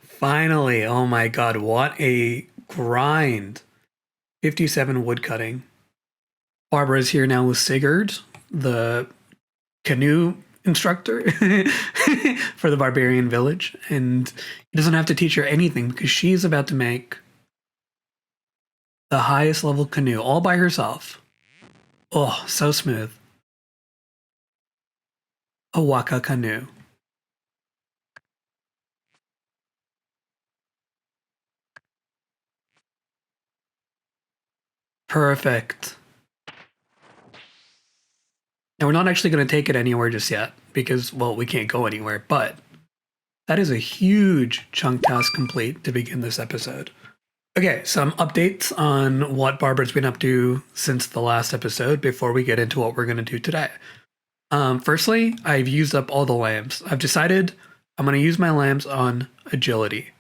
Finally, oh my god, what a grind. 57 woodcutting. Barbara's here now with Sigurd, the canoe instructor for the Barbarian Village, and he doesn't have to teach her anything because she's about to make the highest level canoe all by herself. Oh, so smooth. A waka canoe. Perfect. And we're not actually going to take it anywhere just yet because, well, we can't go anywhere, but that is a huge chunk task complete to begin this episode. Okay, some updates on what Barbara's been up to since the last episode before we get into what we're going to do today. Firstly, I've used up all the lambs. I've decided I'm going to use my lambs on agility.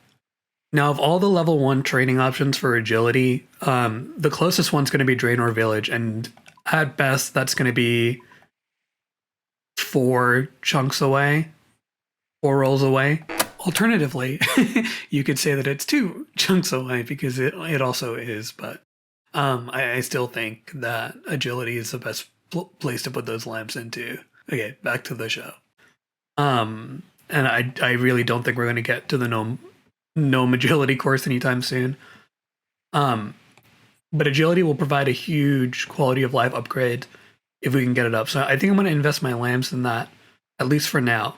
Now, of all the level 1 training options for agility, the closest one's going to be Draenor Village, and at best, that's going to be 4 chunks away, 4 rolls away. Alternatively, you could say that it's 2 chunks away because it also is, but I still think that agility is the best place to put those lamps into. Okay, back to the show. And I really don't think we're going to get to the gnome agility course anytime soon. But agility will provide a huge quality of life upgrade if we can get it up. So I think I'm going to invest my lamps in that, at least for now.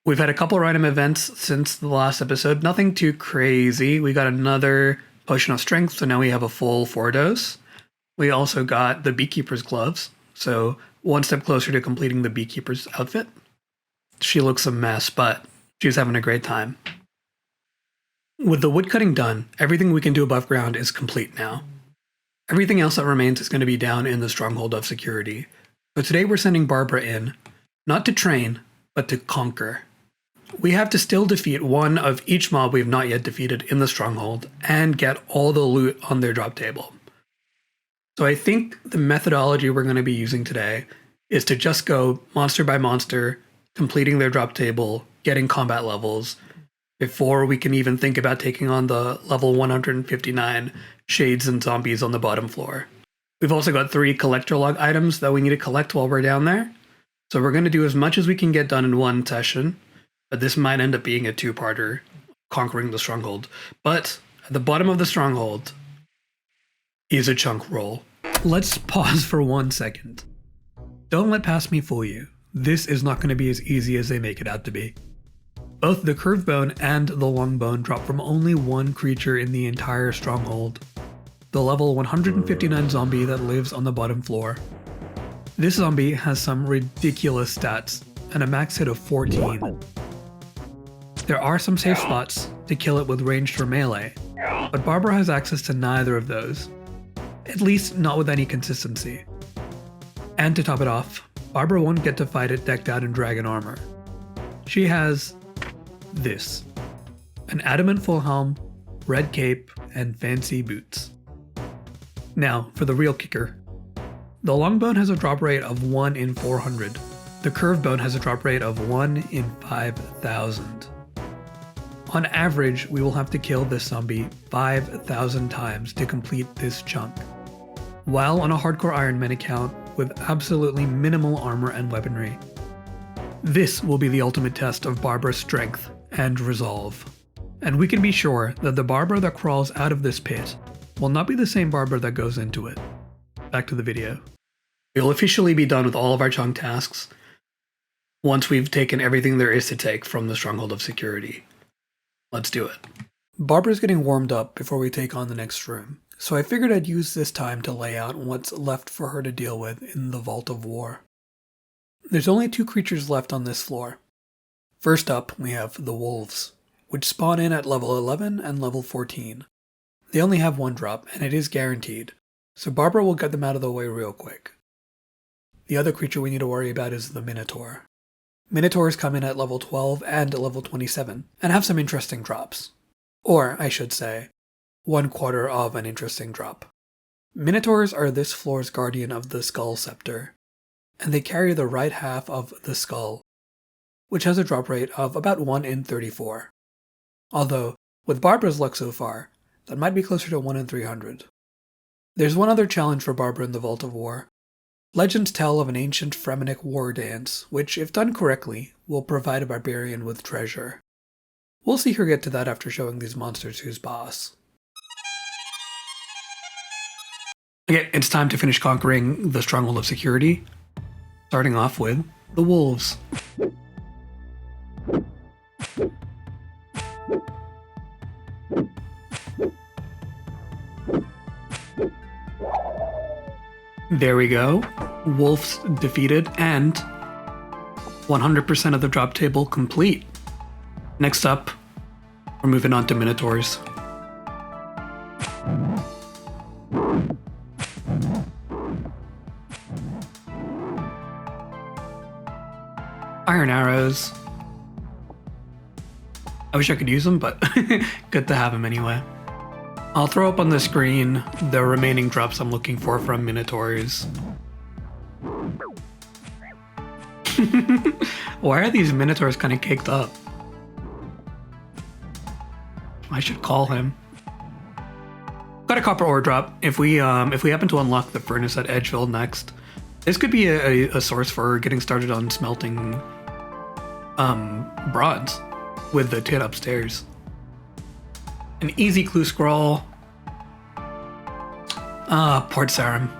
We've had a couple random events since the last episode. Nothing too crazy. We got another potion of strength, so now we have a full 4 dose. We also got the beekeeper's gloves, so one step closer to completing the beekeeper's outfit. She looks a mess, but she's having a great time. With the woodcutting done, everything we can do above ground is complete now. Everything else that remains is going to be down in the Stronghold of Security. But today we're sending Barbara in, not to train, but to conquer. We have to still defeat one of each mob we have not yet defeated in the Stronghold and get all the loot on their drop table. So I think the methodology we're going to be using today is to just go monster by monster, completing their drop table, getting combat levels, before we can even think about taking on the level 159 shades and zombies on the bottom floor. We've also got 3 collector log items that we need to collect while we're down there. So we're going to do as much as we can get done in one session, but this might end up being a 2-parter, conquering the Stronghold. But at the bottom of the Stronghold is a chunk roll. Let's pause for 1 second. Don't let past me fool you. This is not going to be as easy as they make it out to be. Both the curved bone and the long bone drop from only 1 creature in the entire Stronghold, the level 159 zombie that lives on the bottom floor. This zombie has some ridiculous stats and a max hit of 14. There are some safe spots to kill it with ranged or melee, but Barbara has access to neither of those, at least not with any consistency. And to top it off, Barbara won't get to fight it decked out in dragon armor. She has this: an adamant full helm, red cape, and fancy boots. Now, for the real kicker. The long bone has a drop rate of 1 in 400. The curved bone has a drop rate of 1 in 5,000. On average, we will have to kill this zombie 5,000 times to complete this chunk, while on a hardcore Ironman account with absolutely minimal armor and weaponry. This will be the ultimate test of Barbara's strength and resolve. And we can be sure that the Barbara that crawls out of this pit will not be the same Barbara that goes into it. Back to the video. We'll officially be done with all of our chunk tasks once we've taken everything there is to take from the Stronghold of Security. Let's do it. Barbara's getting warmed up before we take on the next room, so I figured I'd use this time to lay out what's left for her to deal with in the Vault of War. There's only 2 creatures left on this floor. First up, we have the wolves, which spawn in at level 11 and level 14. They only have 1 drop, and it is guaranteed, so Barbara will get them out of the way real quick. The other creature we need to worry about is the Minotaur. Minotaurs come in at level 12 and level 27, and have some interesting drops. Or, I should say, 1/4 of an interesting drop. Minotaurs are this floor's guardian of the Skull Scepter, and they carry the right half of the skull, which has a drop rate of about 1 in 34. Although, with Barbara's luck so far, that might be closer to 1 in 300. There's one other challenge for Barbara in the Vault of War. Legends tell of an ancient Fremenic war dance, which, if done correctly, will provide a barbarian with treasure. We'll see her get to that after showing these monsters who's boss. Okay, it's time to finish conquering the Stronghold of Security, starting off with the wolves. There we go. Wolves defeated and 100% of the drop table complete. Next up, we're moving on to Minotaurs. Iron arrows. I wish I could use them, but good to have them anyway. I'll throw up on the screen the remaining drops I'm looking for from Minotaurs. Why are these Minotaurs kind of caked up? I should call him. Got a copper ore drop. If we happen to unlock the furnace at Edgeville next, this could be a source for getting started on smelting bronze with the tin upstairs. An easy clue scroll. Port Sarum.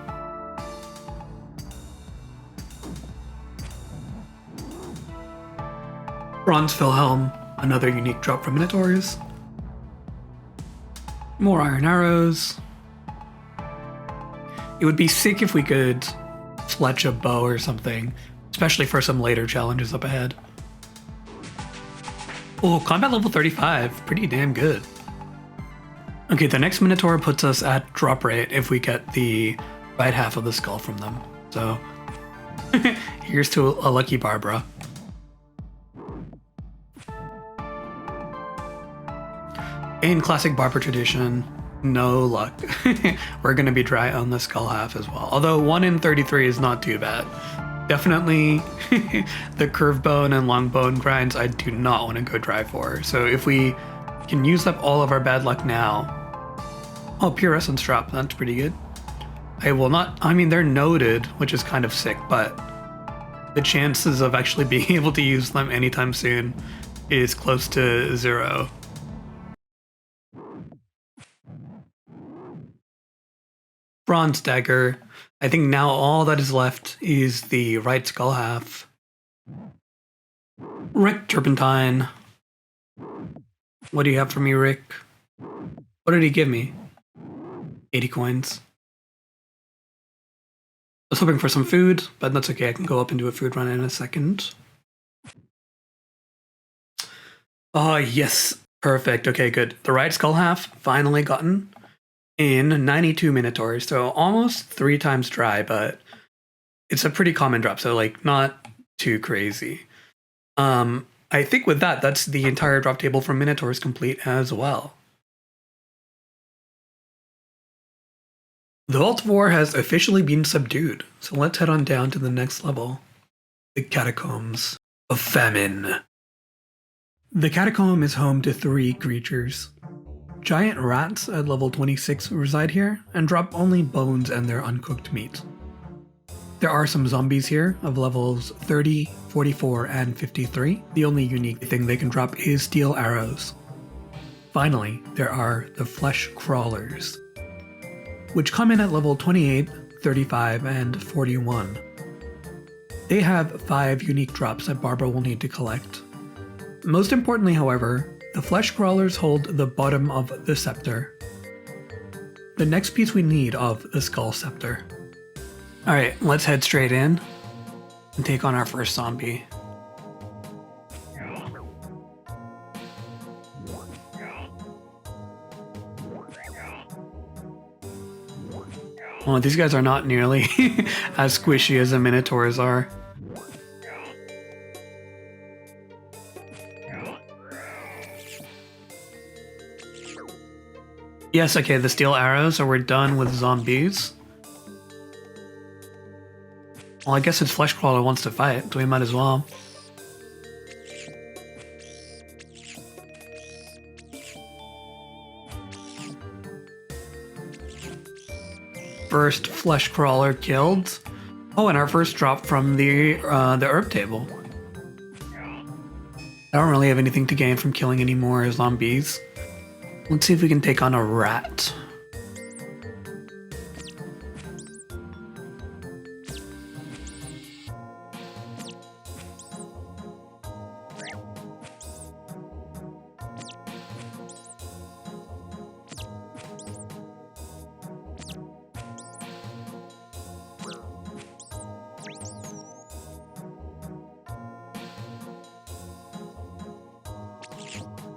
Bronze Philhelm, another unique drop from Minotaurs. More iron arrows. It would be sick if we could fletch a bow or something, especially for some later challenges up ahead. Oh, combat level 35, pretty damn good. Okay, the next Minotaur puts us at drop rate if we get the right half of the skull from them. So, here's to a lucky Barbara. In classic Barbara tradition, no luck. We're going to be dry on the skull half as well. Although 1 in 33 is not too bad. Definitely the curved bone and long bone grinds I do not want to go dry for. So if we can use up all of our bad luck now. Oh, pure essence drop. That's pretty good. I will not... I mean, they're noted, which is kind of sick, but the chances of actually being able to use them anytime soon is close to 0. Bronze dagger. I think now all that is left is the right skull half. Rick Turpentine. What do you have for me, Rick? What did he give me? 80 coins. I was hoping for some food, but that's okay. I can go up and do a food run in a second. Oh, yes. Perfect. Okay, good. The right skull half finally gotten in 92 Minotaurs, so almost 3 times dry, but it's a pretty common drop, so like not too crazy. I think with that, that's the entire drop table from Minotaurs complete as well. The Vault of War has officially been subdued, so let's head on down to the next level. The Catacombs of Famine. The Catacomb is home to 3 creatures. Giant rats at level 26 reside here, and drop only bones and their uncooked meat. There are some zombies here of levels 30, 44, and 53. The only unique thing they can drop is steel arrows. Finally, there are the flesh crawlers, which come in at level 28, 35, and 41. They have 5 unique drops that Barbara will need to collect. Most importantly, however, the flesh crawlers hold the bottom of the scepter, the next piece we need of the skull scepter. Alright, let's head straight in and take on our first zombie. Oh, these guys are not nearly as squishy as the Minotaurs are. Yes, okay, the steel arrows, so we're done with zombies. Well, I guess it's Fleshcrawler wants to fight, so we might as well. first flesh crawler killed. Oh, and our first drop from the herb table. I don't really have anything to gain from killing any more zombies. Let's see if we can take on a rat.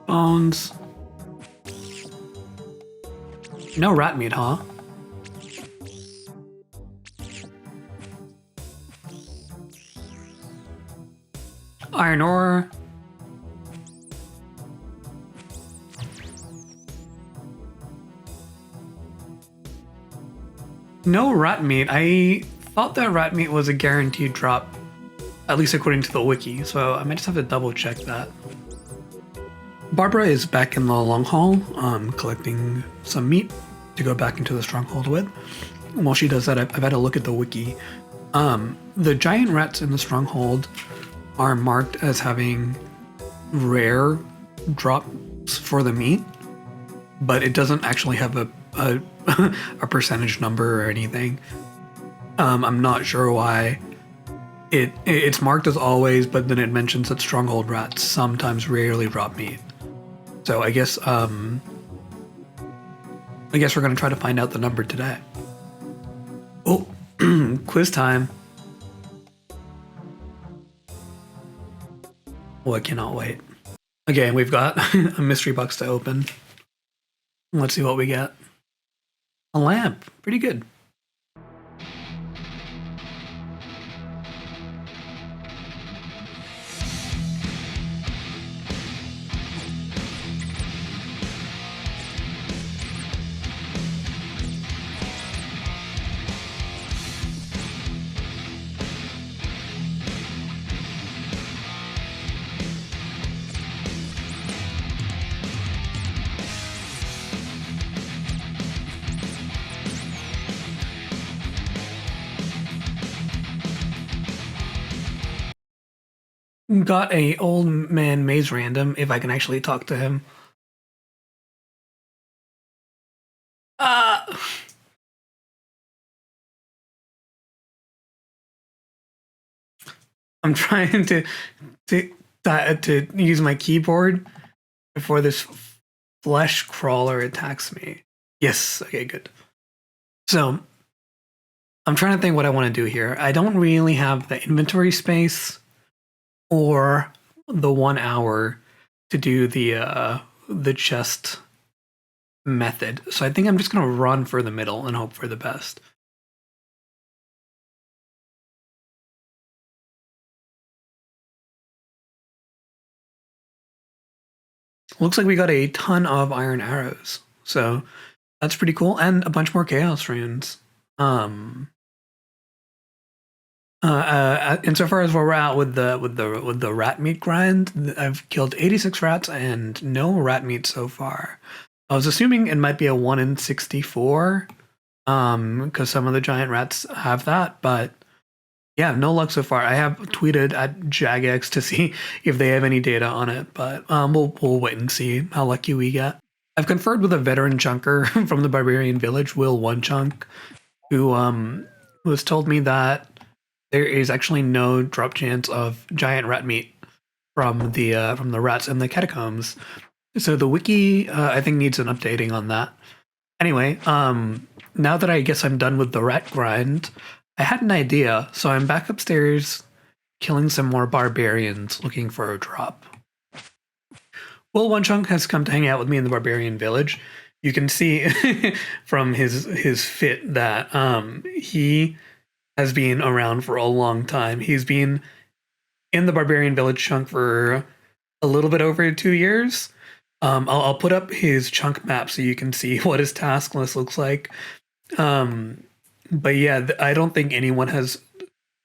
Bones. No rat meat, huh? Iron ore. No rat meat. I thought that rat meat was a guaranteed drop, at least according to the wiki, so I might just have to double check that. Barbara is back in the long haul, collecting some meat to go back into the stronghold with. While she does that, I've had a look at the wiki. The giant rats in the stronghold are marked as having rare drops for the meat, but it doesn't actually have a a percentage number or anything. I'm not sure why. It's marked as always, but then it mentions that stronghold rats sometimes rarely drop meat. So I guess we're gonna try to find out the number today. Oh, quiz time. Oh, I cannot wait. Okay, we've got a mystery box to open. Let's see what we get. A lamp, pretty good. Got a old man maze random, if I can actually talk to him. I'm trying to use my keyboard before this flesh crawler attacks me. Yes, okay, good. So I'm trying to think what I want to do here. I don't really have the inventory space or the 1 hour to do the chest method. So I think I'm just gonna run for the middle and hope for the best. Looks like we got a ton of iron arrows, so that's pretty cool, and a bunch more chaos runes. Insofar as where we're at with the rat meat grind, I've killed 86 rats and no rat meat so far. I was assuming it might be a 1 in 64, because some of the giant rats have that, but yeah, no luck so far. I have tweeted at Jagex to see if they have any data on it, but we'll wait and see how lucky we get. I've conferred with a veteran chunker from the Barbarian Village, One Chunk, who has told me that there is actually no drop chance of giant rat meat from the rats in the catacombs. So the wiki, I think, needs an updating on that. Anyway, now that I guess I'm done with the rat grind, I had an idea, so I'm back upstairs killing some more barbarians looking for a drop. One Chunk has come to hang out with me in the Barbarian Village. You can see from his fit that he has been around for a long time. He's been in the Barbarian Village chunk for a little bit over 2 years. I'll put up his chunk map so you can see what his task list looks like. But yeah, I don't think anyone has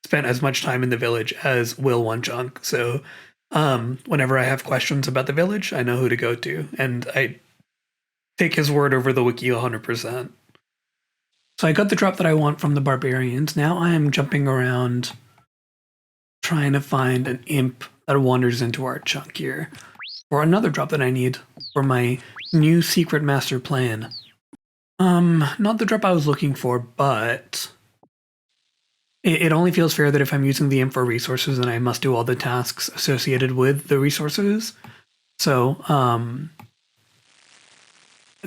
spent as much time in the village as One Chunk. So whenever I have questions about the village, I know who to go to. And I take his word over the wiki 100%. So I got the drop that I want from the barbarians. Now I am jumping around trying to find an imp that wanders into our chunk here. Or another drop that I need for my new secret master plan. Not the drop I was looking for, but it only feels fair that if I'm using the imp for resources, then I must do all the tasks associated with the resources. So, I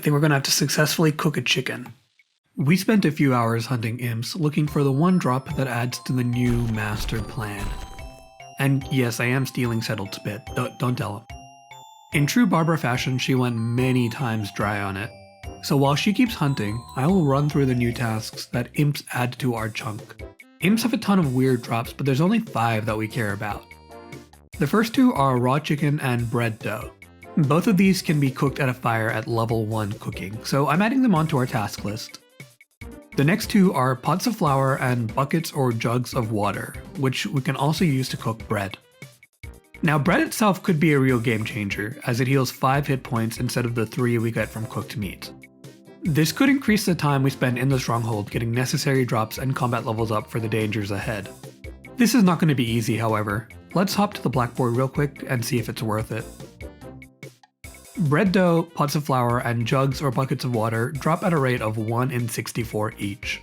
think we're gonna have to successfully cook a chicken. We spent a few hours hunting imps, looking for the one drop that adds to the new master plan. And yes, I am stealing Settled Spit, don't tell him. In true Barbara fashion, she went many times dry on it. So while she keeps hunting, I will run through the new tasks that imps add to our chunk. Imps have a ton of weird drops, but there's only 5 that we care about. The first 2 are raw chicken and bread dough. Both of these can be cooked at a fire at level 1 cooking, so I'm adding them onto our task list. The next 2 are pots of flour and buckets or jugs of water, which we can also use to cook bread. Now bread itself could be a real game changer, as it heals 5 hit points instead of the 3 we get from cooked meat. This could increase the time we spend in the Stronghold getting necessary drops and combat levels up for the dangers ahead. This is not going to be easy, however. Let's hop to the blackboard real quick and see if it's worth it. Bread dough, pots of flour, and jugs or buckets of water drop at a rate of 1 in 64 each.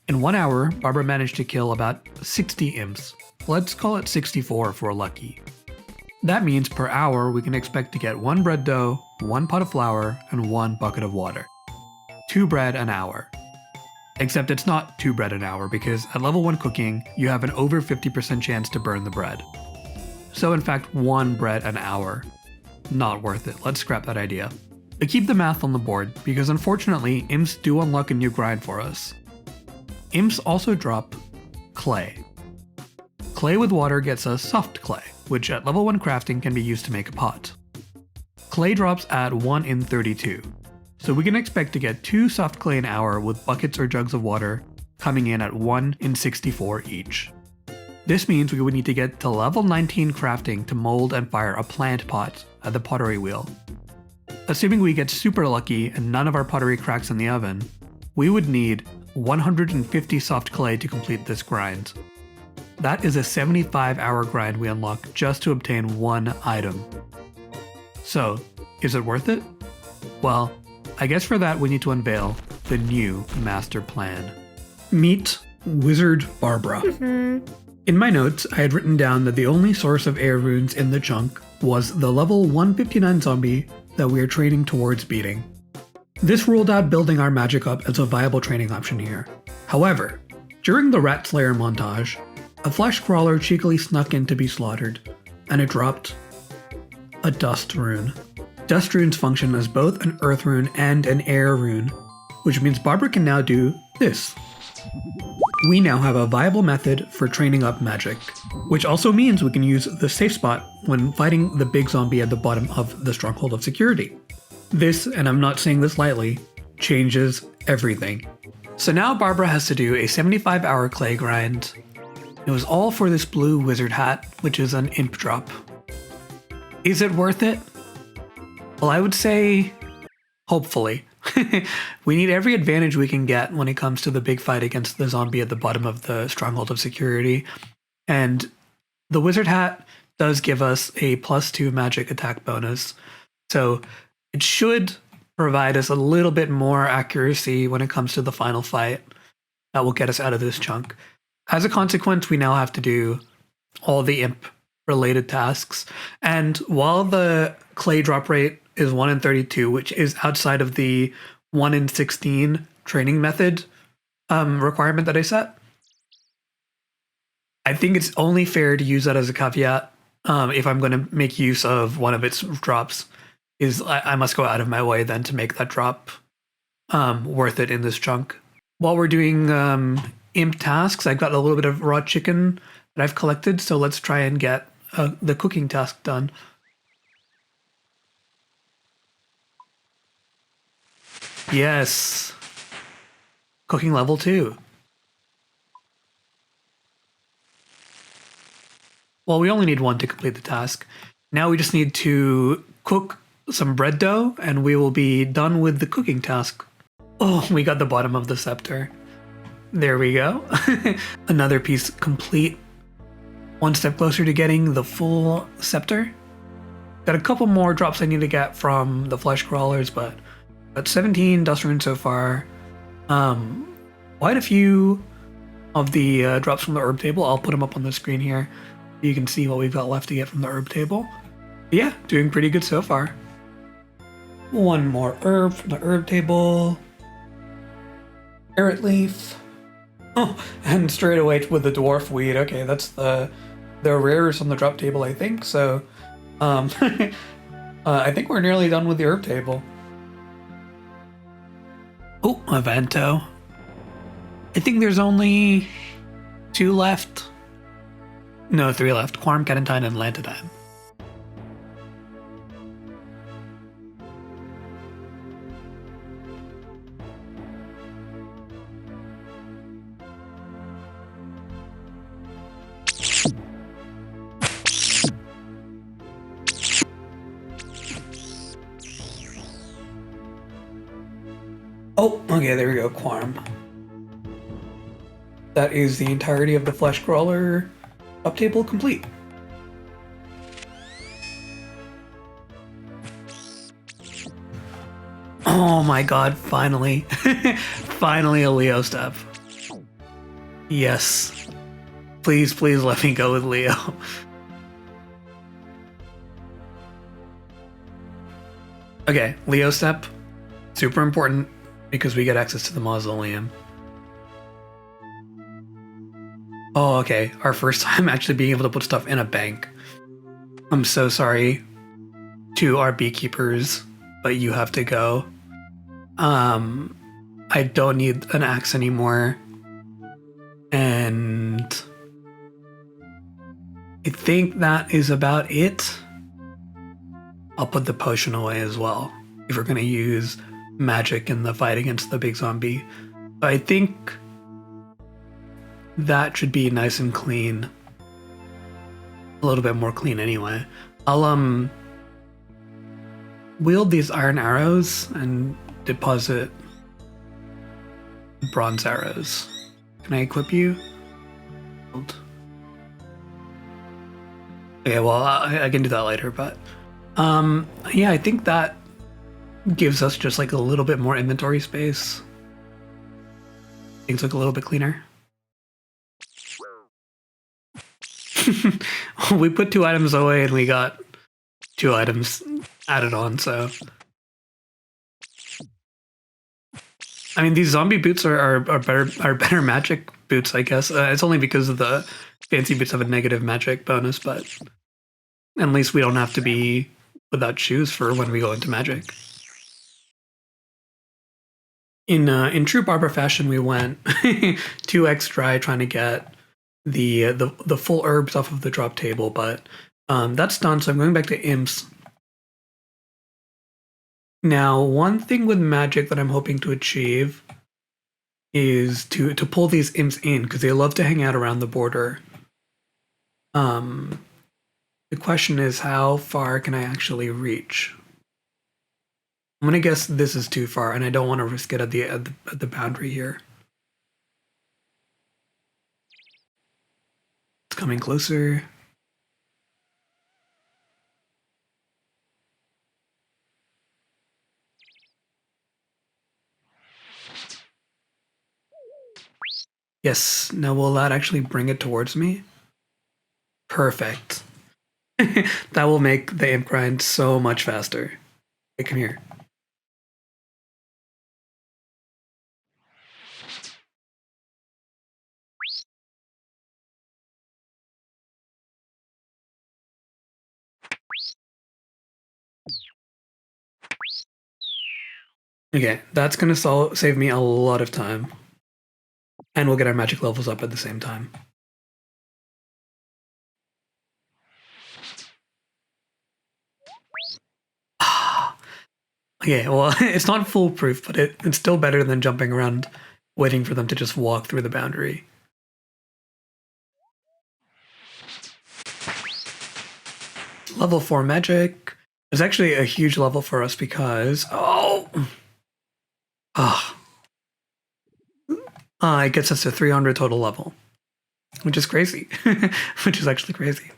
In 1 hour, Barbara managed to kill about 60 imps. Let's call it 64 if we're lucky. That means per hour we can expect to get 1 bread dough, 1 pot of flour, and 1 bucket of water. 2 bread an hour. Except it's not 2 bread an hour because at level 1 cooking, you have an over 50% chance to burn the bread. So in fact, 1 bread an hour. Not worth it, let's scrap that idea. But keep the math on the board, because unfortunately, imps do unlock a new grind for us. Imps also drop clay. Clay with water gets us soft clay, which at level 1 crafting can be used to make a pot. Clay drops at 1 in 32, so we can expect to get 2 soft clay an hour with buckets or jugs of water coming in at 1 in 64 each. This means we would need to get to level 19 crafting to mold and fire a plant pot at the pottery wheel. Assuming we get super lucky and none of our pottery cracks in the oven, we would need 150 soft clay to complete this grind. That is a 75-hour grind we unlock just to obtain 1 item. So, is it worth it? Well, I guess for that we need to unveil the new master plan. Meet Wizard Barbara. In my notes, I had written down that the only source of air runes in the chunk was the level 159 zombie that we are training towards beating. This ruled out building our magic up as a viable training option here. However, during the Rat Slayer montage, a flesh crawler cheekily snuck in to be slaughtered, and it dropped a dust rune. Dust runes function as both an earth rune and an air rune, which means Barbara can now do this. We now have a viable method for training up magic, which also means we can use the safe spot when fighting the big zombie at the bottom of the Stronghold of Security. This, and I'm not saying this lightly, changes everything. So now Barbara has to do a 75-hour clay grind. It was all for this blue wizard hat, which is an imp drop. Is it worth it? Well, I would say, hopefully. We need every advantage we can get when it comes to the big fight against the zombie at the bottom of the Stronghold of Security. And the wizard hat does give us a +2 magic attack bonus. So it should provide us a little bit more accuracy when it comes to the final fight that will get us out of this chunk. As a consequence, we now have to do all the imp related tasks. And while the clay drop rate is 1 in 32, which is outside of the 1 in 16 training method requirement that I set, I think it's only fair to use that as a caveat if I'm going to make use of one of its drops. I must go out of my way then to make that drop worth it in this chunk. While we're doing imp tasks, I've got a little bit of raw chicken that I've collected, so let's try and get the cooking task done. Yes. Cooking level 2. Well, we only need 1 to complete the task. Now we just need to cook some bread dough and we will be done with the cooking task. Oh, we got the bottom of the scepter. There we go. Another piece complete. One step closer to getting the full scepter. Got a couple more drops I need to get from the flesh crawlers, but 17 dust runes so far. Quite a few of the drops from the herb table. I'll put them up on the screen here. You can see what we've got left to get from the herb table. But yeah, doing pretty good so far. One more herb from the herb table. Carrot leaf. Oh, and straight away with the dwarf weed. Okay, that's the rarest on the drop table, I think. So, I think we're nearly done with the herb table. Oh, a Vento. I think there's only 2 left. No, 3 left. Quarm, Catentine, and Lantidine. Oh, okay, there we go, Quarm. That is the entirety of the Flesh Crawler up table complete. Oh my god, finally. Finally a Leo step. Yes. Please, please let me go with Leo. Okay, Leo step. Super important because we get access to the mausoleum. Oh, okay. Our first time actually being able to put stuff in a bank. I'm so sorry to our beekeepers, but you have to go. I don't need an axe anymore. And I think that is about it. I'll put the potion away as well if we're going to use magic in the fight against the big zombie. But I think that should be nice and clean. A little bit more clean anyway. I'll wield these iron arrows and deposit bronze arrows. Can I equip you? Okay, well, I can do that later, but yeah, I think that gives us just like a little bit more inventory space. Things look a little bit cleaner. We put 2 items away and we got 2 items added on, so. I mean, these zombie boots are better magic boots, I guess. It's only because of the fancy boots have a negative magic bonus, but at least we don't have to be without shoes for when we go into magic. In true barber fashion, we went 2x dry trying to get the full herbs off of the drop table, but that's done. So I'm going back to imps. Now, one thing with magic that I'm hoping to achieve is to pull these imps in because they love to hang out around the border. The question is, how far can I actually reach? I'm gonna guess this is too far, and I don't want to risk it at the boundary here. It's coming closer. Yes. Now will that actually bring it towards me? Perfect. That will make the imp grind so much faster. Hey, come here. Okay, that's gonna save me a lot of time. And we'll get our magic levels up at the same time. Okay, well, it's not foolproof, but it's still better than jumping around waiting for them to just walk through the boundary. Level 4 magic is actually a huge level for us because... Oh! It gets us to 300 total level, which is crazy, which is actually crazy.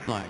Like.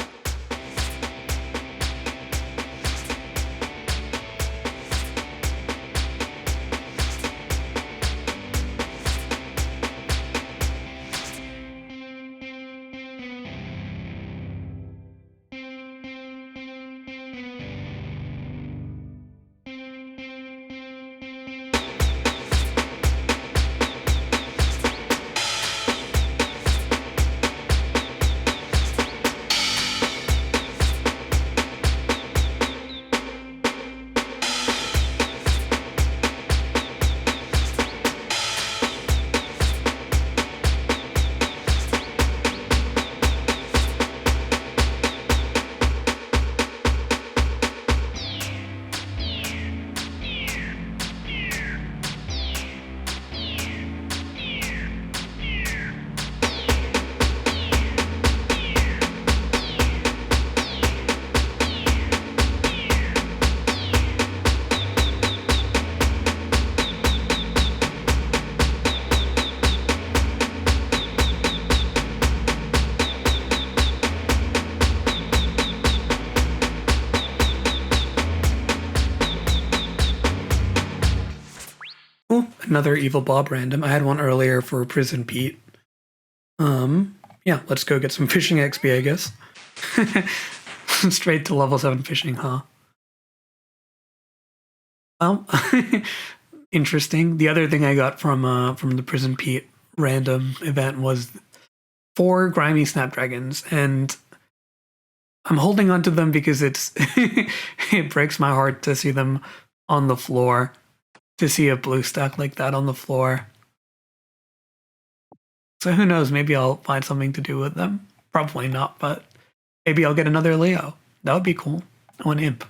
Another Evil Bob random. I had one earlier for Prison Pete. Yeah, let's go get some fishing XP, I guess. Straight to level 7 fishing, huh? Well, interesting. The other thing I got from the Prison Pete random event was 4 grimy snapdragons, and I'm holding on to them because it's it breaks my heart to see them on the floor. To see a blue stack like that on the floor. So who knows, maybe I'll find something to do with them. Probably not, but maybe I'll get another Leo. That would be cool. Oh, an imp.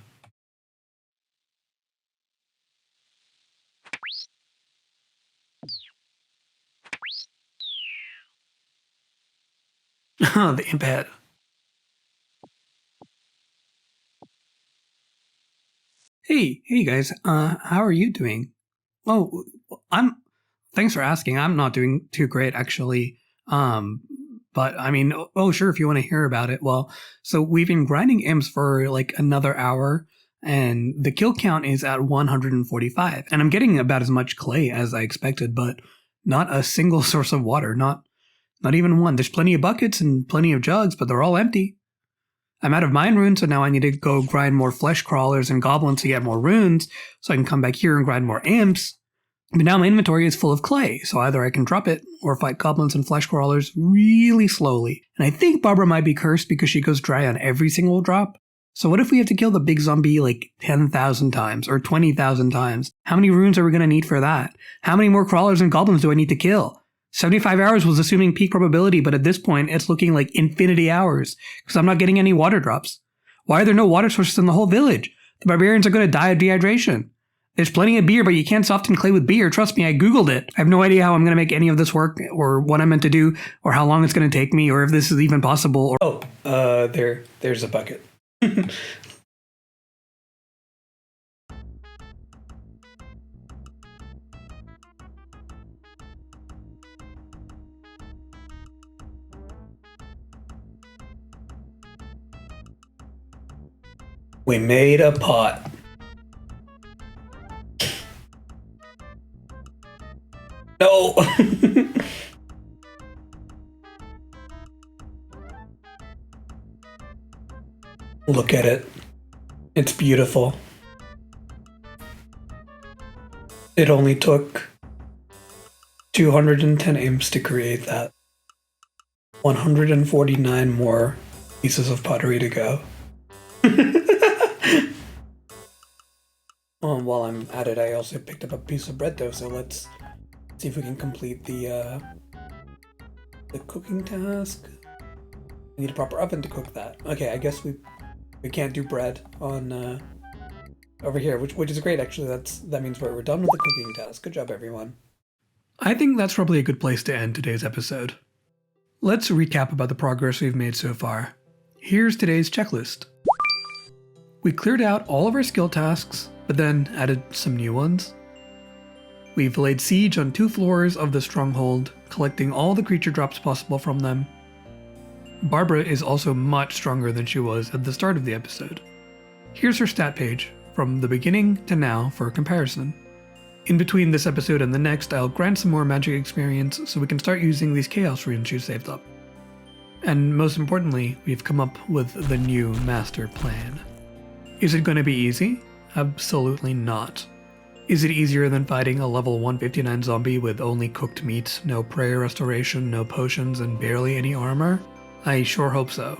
The imp head. Hey guys, how are you doing? Oh, thanks for asking. I'm not doing too great, actually. But I mean, oh, sure, if you want to hear about it. Well, so we've been grinding imps for like another hour, and the kill count is at 145. And I'm getting about as much clay as I expected, but not a single source of water. Not even one. There's plenty of buckets and plenty of jugs, but they're all empty. I'm out of mine runes, so now I need to go grind more flesh crawlers and goblins to get more runes, so I can come back here and grind more imps. But now my inventory is full of clay, so either I can drop it or fight goblins and flesh crawlers really slowly. And I think Barbara might be cursed because she goes dry on every single drop. So what if we have to kill the big zombie like 10,000 times or 20,000 times? How many runes are we going to need for that? How many more crawlers and goblins do I need to kill? 75 hours was assuming peak probability, but at this point it's looking like infinity hours because I'm not getting any water drops. Why are there no water sources in the whole village? The barbarians are going to die of dehydration. There's plenty of beer, but you can't soften clay with beer. Trust me, I Googled it. I have no idea how I'm going to make any of this work or what I'm meant to do or how long it's going to take me or if this is even possible. There's a bucket. We made a pot. No! Look at it. It's beautiful. It only took 210 imps to create that. 149 more pieces of pottery to go. While I'm at it, I also picked up a piece of bread dough, so let's see if we can complete the cooking task. We need a proper oven to cook that. Okay, I guess we can't do bread on over here, which is great actually. That means we're done with the cooking task. Good job, everyone. I think that's probably a good place to end today's episode. Let's recap about the progress we've made so far. Here's today's checklist. We cleared out all of our skill tasks, but then added some new ones. We've laid siege on 2 floors of the Stronghold, collecting all the creature drops possible from them. Barbara is also much stronger than she was at the start of the episode. Here's her stat page, from the beginning to now for comparison. In between this episode and the next, I'll grant some more magic experience so we can start using these chaos runes she saved up. And most importantly, we've come up with the new master plan. Is it going to be easy? Absolutely not. Is it easier than fighting a level 159 zombie with only cooked meat, no prayer restoration, no potions, and barely any armor? I sure hope so.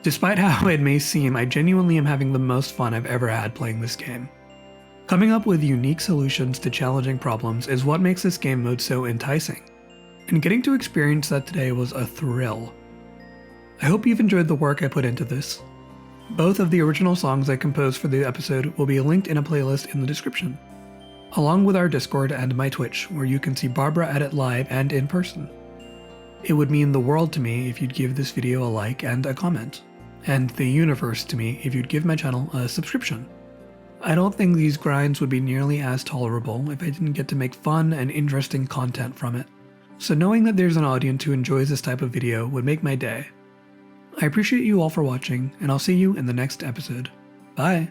Despite how it may seem, I genuinely am having the most fun I've ever had playing this game. Coming up with unique solutions to challenging problems is what makes this game mode so enticing, and getting to experience that today was a thrill. I hope you've enjoyed the work I put into this. Both of the original songs I composed for the episode will be linked in a playlist in the description, along with our Discord and my Twitch, where you can see Barbara at it live and in person. It would mean the world to me if you'd give this video a like and a comment, and the universe to me if you'd give my channel a subscription. I don't think these grinds would be nearly as tolerable if I didn't get to make fun and interesting content from it, so knowing that there's an audience who enjoys this type of video would make my day. I appreciate you all for watching, and I'll see you in the next episode. Bye!